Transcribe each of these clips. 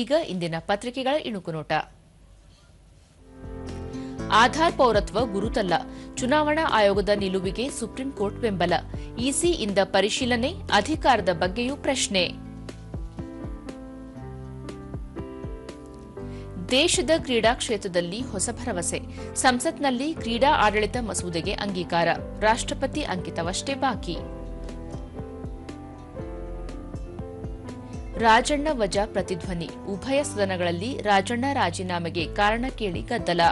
ಈಗ ಇಂದಿನ ಪತ್ರಿಕೆಗಳ ಇಣುಕುನೋಟ. ಆಧಾರ್ ಪೌರತ್ವ ಗುರುತಲ್ಲ, ಚುನಾವಣಾ ಆಯೋಗದ ನಿಲುವಿಗೆ ಸುಪ್ರೀಂ ಕೋರ್ಟ್ ಬೆಂಬಲ. ಇಸಿಯಿಂದ ಪರಿಶೀಲನೆ, ಅಧಿಕಾರದ ಬಗ್ಗೆಯೂ ಪ್ರಶ್ನೆ. ದೇಶದ ಕ್ರೀಡಾ ಕ್ಷೇತ್ರದಲ್ಲಿ ಹೊಸ ಭರವಸೆ. ಸಂಸತ್ನಲ್ಲಿ ಕ್ರೀಡಾ ಆಡಳಿತ ಮಸೂದೆಗೆ ಅಂಗೀಕಾರ. ರಾಷ್ಟ್ರಪತಿ ಅಂಕಿತವಷ್ಟೇ ಬಾಕಿ. ರಾಜಣ್ಣ ವಜಾ ಪ್ರತಿಧ್ವನಿ. ಉಭಯ ಸದನಗಳಲ್ಲಿ ರಾಜಣ್ಣ ರಾಜೀನಾಮೆಗೆ ಕಾರಣ ಕೇಳಿ ಗದ್ದಲ.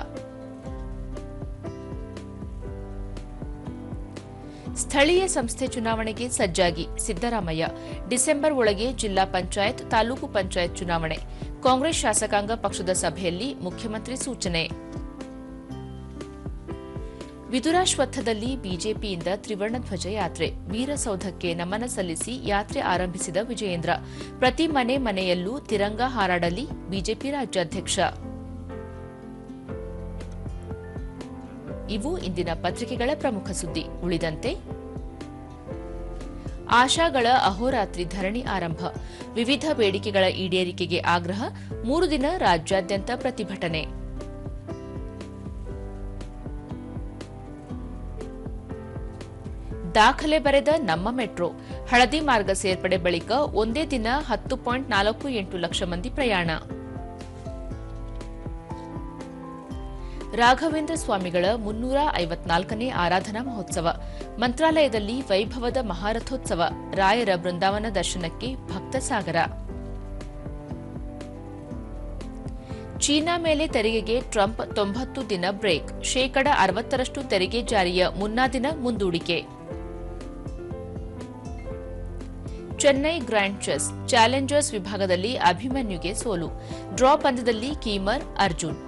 ಸ್ಥಳೀಯ ಸಂಸ್ಥೆ ಚುನಾವಣೆಗೆ ಸಜ್ಜಾಗಿ ಸಿದ್ದರಾಮಯ್ಯ. ಡಿಸೆಂಬರ್ ಒಳಗೆ ಜಿಲ್ಲಾ ಪಂಚಾಯತ್, ತಾಲೂಕು ಪಂಚಾಯತ್ ಚುನಾವಣೆ. ಕಾಂಗ್ರೆಸ್ ಶಾಸಕಾಂಗ ಪಕ್ಷದ ಸಭೆಯಲ್ಲಿ ಮುಖ್ಯಮಂತ್ರಿ ಸೂಚನೆ. ವಿದುರಾಶ್ವತ್ಥದಲ್ಲಿ ಬಿಜೆಪಿಯಿಂದ ತ್ರಿವರ್ಣ ಧ್ವಜ ಯಾತ್ರೆ. ವೀರಸೌಧಕ್ಕೆ ನಮನ ಸಲ್ಲಿಸಿ ಯಾತ್ರೆ ಆರಂಭಿಸಿದ ವಿಜಯೇಂದ್ರ. ಪ್ರತಿ ಮನೆಯಲ್ಲೂ ತಿರಂಗ ಹಾರಾಡಲಿ, ಬಿಜೆಪಿ ರಾಜ್ಯಾಧ್ಯಕ್ಷ. ಇವು ಇಂದಿನ ಪತ್ರಿಕೆಗಳ ಪ್ರಮುಖ ಸುದ್ದಿ. ಉಳಿದಂತೆ ಆಶಾಗಳ ಅಹೋರಾತ್ರಿ ಧರಣಿ ಆರಂಭ. ವಿವಿಧ ಬೇಡಿಕೆಗಳ ಈಡೇರಿಕೆಗೆ ಆಗ್ರಹ. 3 ದಿನ ರಾಜ್ಯಾದ್ಯಂತ ಪ್ರತಿಭಟನೆ. ದಾಖಲೆ ಬರೆದ ನಮ್ಮ ಮೆಟ್ರೋ. ಹಳದಿ ಮಾರ್ಗ ಸೇರ್ಪಡೆ ಬಳಿಕ ಒಂದೇ ದಿನ 10.48 ಲಕ್ಷ ಮಂದಿ ಪ್ರಯಾಣ. ರಾಘವೇಂದ್ರ ಸ್ವಾಮಿಗಳ 354ನೇ ಆರಾಧನಾ ಮಹೋತ್ಸವ. ಮಂತ್ರಾಲಯದಲ್ಲಿ ವೈಭವದ ಮಹಾರಥೋತ್ಸವ. ರಾಯರ ಬೃಂದಾವನ ದರ್ಶನಕ್ಕೆ ಭಕ್ತ ಸಾಗರ. ಚೀನಾ ಮೇಲೆ ತೆರಿಗೆಗೆ ಟ್ರಂಪ್ 90 ದಿನ ಬ್ರೇಕ್. ಶೇಕಡ 60ರಷ್ಟು ತೆರಿಗೆ ಜಾರಿಯ ಮುನ್ನಾ ದಿನ ಮುಂದೂಡಿಕೆ. ಚೆನ್ನೈ ಗ್ರ್ಯಾಂಡ್ ಚೆಸ್ ಚಾಲೆಂಜರ್ಸ್ ವಿಭಾಗದಲ್ಲಿ ಅಭಿಮನ್ಯುಗೆ ಸೋಲು. ಡ್ರಾ ಪಂದ್ಯದಲ್ಲಿ ಕೀಮರ್, ಅರ್ಜುನ್.